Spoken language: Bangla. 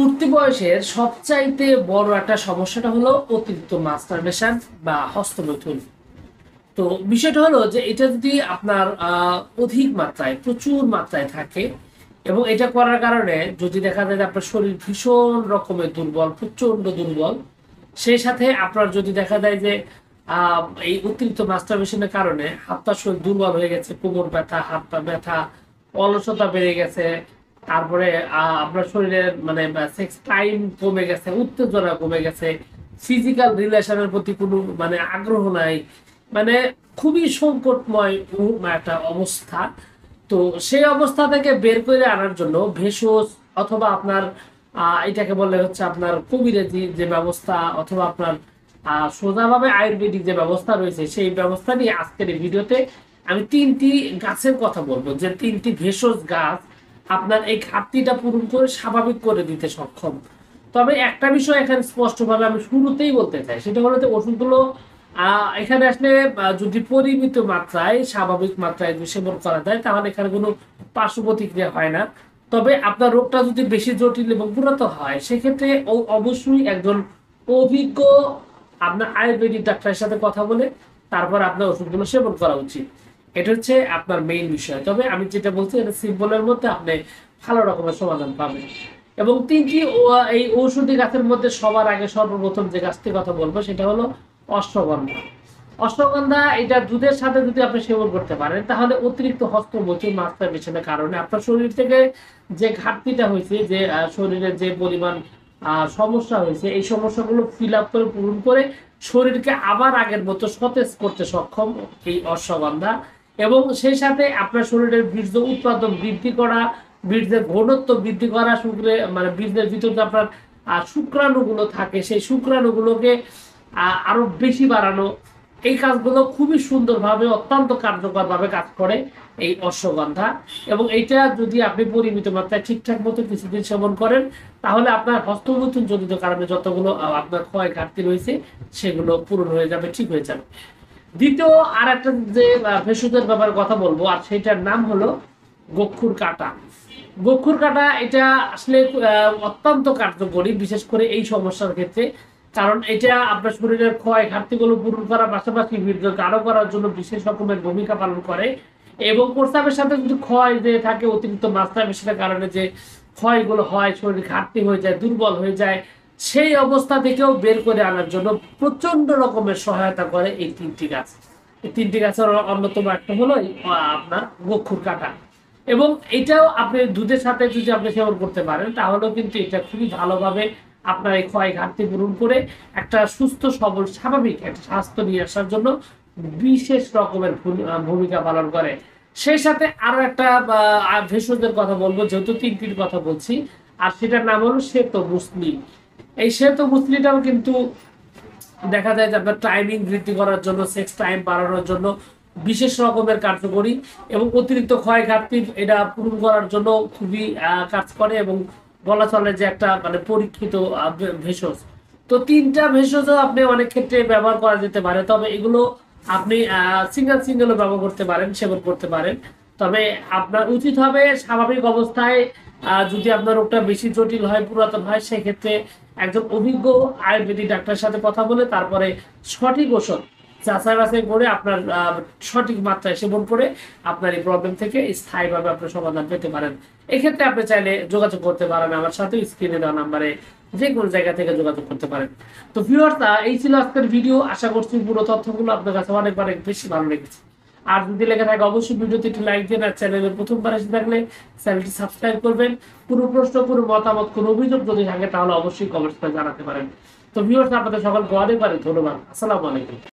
উঠতি বয়সের সবচাইতে বড় একটা সমস্যাটা হলো অতিরিক্ত মাস্টারবেশন বা হস্তমৈথুন। তো বিষয়টা হলো যে এটা যদি আপনার অধিক মাত্রায় প্রচুর মাত্রায় থাকে এবং এটা করার কারণে যদি দেখা যায় যে আপনার শরীর ভীষণ রকমের দুর্বল, প্রচন্ড দুর্বল, সেই সাথে আপনার যদি দেখা যায় যে এই অতিরিক্ত মাস্টারবেশনের কারণে হাত পা শরীর দুর্বল হয়ে গেছে, কোমর ব্যথা, হাত পা ব্যথা, অলসতা বেড়ে গেছে, তারপরে আপনার শরীরের মানে সেক্স টাইম কমে গেছে, উত্তেজনা কমে গেছে, ফিজিক্যাল রিলেশনের প্রতি কোনো মানে আগ্রহ নাই, মানে খুবই সংকটময় একটা অবস্থা। তো সেই অবস্থা থেকে বের করে আনার জন্য ভেষজ অথবা আপনার এটাকে বলে হচ্ছে আপনার কবিরাজি যে ব্যবস্থা অথবা আপনার সোজাভাবে আয়ুর্বেদিক যে ব্যবস্থা রয়েছে সেই ব্যবস্থা নিয়ে আজকের এই ভিডিওতে আমি তিনটি গাছের কথা বলবো, যে তিনটি ভেষজ গাছ আপনার এই ঘাটতিটা পূরণ করে স্বাভাবিক করে দিতে সক্ষম। তবে একটা বিষয় এখানে স্পষ্টভাবে আমি শুরুতেই বলতে চাই, সেটা হলো যে ওষুধগুলো এখানে আসলে যদি পরিমিত মাত্রায় স্বাভাবিক মাত্রায় যদি সেবন করা যায় তাহলে এখানে কোনো পার্শ্ব প্রতিক্রিয়া হয় না। তবে আপনার রোগটা যদি বেশি জটিল এবং পুরাতন হয় সেক্ষেত্রে অবশ্যই একজন অভিজ্ঞ আপনার আয়ুর্বেদিক ডাক্তারের সাথে কথা বলে তারপর আপনার ওষুধগুলো সেবন করা উচিত। এটা হচ্ছে আপনার মেইন বিষয়। তবে আমি যেটা বলছি এটা সিম্পলের মধ্যে আপনি ভালো রকমের সমাধান পাবেন। এবং তিনটি এই ঔষধি গাছের মধ্যে সবার আগে সর্বপ্রথম যে গাছটির কথা বলবো সেটা হলো অশ্বগন্ধা। অশ্বগন্ধা এটা দুধের সাথে যদি আপনি সেবন করতে পারেন তাহলে অতিরিক্ত হস্তমৈথুন মাস্টারবেশনের কারণে আপনার শরীর থেকে যে ঘাটতিটা হয়েছে, যে শরীরের যে পরিমাণ সমস্যা হয়েছে, এই সমস্যাগুলো ফিল আপ করে পূরণ করে শরীরকে আবার আগের মতো সতেজ করতে সক্ষম এই অশ্বগন্ধা। এবং সেই সাথে আপনার শরীরের বীর্য উৎপাদন বৃদ্ধি করা, বীর্যের ঘনত্ব বৃদ্ধি করা, শুক্রে মানে বীর্যের ভিতরে আপনার শুক্রাণুগুলো থাকে সেই শুক্রাণুগুলোকে আরো বেশি বাড়ানো, এই কাজগুলো খুবই সুন্দরভাবে অত্যন্ত কার্যকরভাবে কাজ করে এই অশ্বগন্ধা। এবং এইটা যদি আপনি পরিমিত মাত্রায় ঠিকঠাক মতো কিছুদিন সেবন করেন তাহলে আপনার হস্তমৈথুন জনিত কারণে যতগুলো আপনার ক্ষয় ঘাটতি রয়েছে সেগুলো পূরণ হয়ে যাবে, ঠিক হয়ে যাবে। দ্বিতীয় আর একটা যে ভেষজের ব্যাপারে কথা বলবো আর সেটার নাম হলো গক্ষুর কাঁটা। গক্ষুর কাঁটা এটা আসলে অত্যন্ত কার্যকরী, বিশেষ করে এই সমস্যার ক্ষেত্রে। কারণ এটা আপনার শরীরের ক্ষয় ঘাটতিগুলো পূরণ করার পাশাপাশি বীর্য গাঢ় করার জন্য বিশেষ রকমের ভূমিকা পালন করে। এবং প্রস্রাবের সাথে যদি ক্ষয় যে থাকে, অতিরিক্ত মাস্টারবেশনের কারণে যে ক্ষয়গুলো হয়, শরীর ঘাটতি হয়ে যায়, দুর্বল হয়ে যায়, সেই অবস্থা থেকেও বের করে আনার জন্য প্রচন্ড রকমের সহায়তা করে এই তিনটি গাছ। এই তিনটি গাছের অন্যতম একটা হলো আপনার গক্ষুর কাঁটা। এবং এটাও আপনি দুধের সাথে যদি আপনি সেবন করতে পারেন তাহলেও কিন্তু এটা খুবই ভালোভাবে আপনার এই ক্ষয় ঘাটতি পূরণ করে একটা সুস্থ সবল স্বাভাবিক একটা স্বাস্থ্য নিয়ে আসার জন্য বিশেষ রকমের ভূমিকা পালন করে। সেই সাথে আরো একটা ভেষজের কথা বলবো, যেহেতু তিনটির কথা বলছি, আর সেটার নাম হলো শ্বেত মুসলি। এই শ্বেত মুসলিটাও কিন্তু দেখা যায় যে আপনার টাইমিং বৃদ্ধি করার জন্য, সেক্স টাইম বাড়ানোর জন্য বিশেষ রকমের কার্যকরী এবং অতিরিক্ত ক্ষয় ঘাটতি এটা পূরণ করার জন্য খুবই কাজ করে এবং বলা চলে যে একটা মানে পরীক্ষিত ভেষজ। তো তিনটা ভেষজও আপনি অনেক ক্ষেত্রে ব্যবহার করা যেতে পারে, তবে এগুলো আপনি সিঙ্গেলও ব্যবহার করতে পারেন, সেবন করতে পারেন। তবে আপনার উচিত হবে স্বাভাবিক অবস্থায় যদি আপনার রোগটা বেশি জটিল হয়, পুরাতন হয়, সেক্ষেত্রে একজন অভিজ্ঞ আয়ুর্বেদিক ডাক্তারের সাথে কথা বলে তারপরে সঠিক ওষুধ যাচাই বাছাই করে আপনার সঠিক মাত্রায় সেবন করে আপনার এই প্রবলেম থেকে স্থায়ীভাবে আপনার সমাধান পেতে পারেন। এক্ষেত্রে আপনি চাইলে যোগাযোগ করতে পারেন আমার সাথে, স্ক্রিনে দেওয়া নাম্বারে যে কোনো জায়গা থেকে যোগাযোগ করতে পারেন। তো ভিউয়ার্স, এই ছিল আজকের ভিডিও। আশা করছি পুরো তথ্যগুলো আপনার কাছে অনেক বেশি ভালো লেগেছে। আর যদি লেগে থাকে অবশ্যই ভিডিওতে একটি লাইক দিন, আর চ্যানেলে প্রথমবার এসে থাকলে চ্যানেলটি সাবস্ক্রাইব করবেন। কোনো প্রশ্ন, কোনো মতামত, কোনো অভিযোগ যদি থাকে তাহলে অবশ্যই কমেন্টস করে জানাতে পারেন। তো ভিউয়ার্স, আপনাদের সকলকে অনেক ধন্যবাদ। আসসালামু আলাইকুম।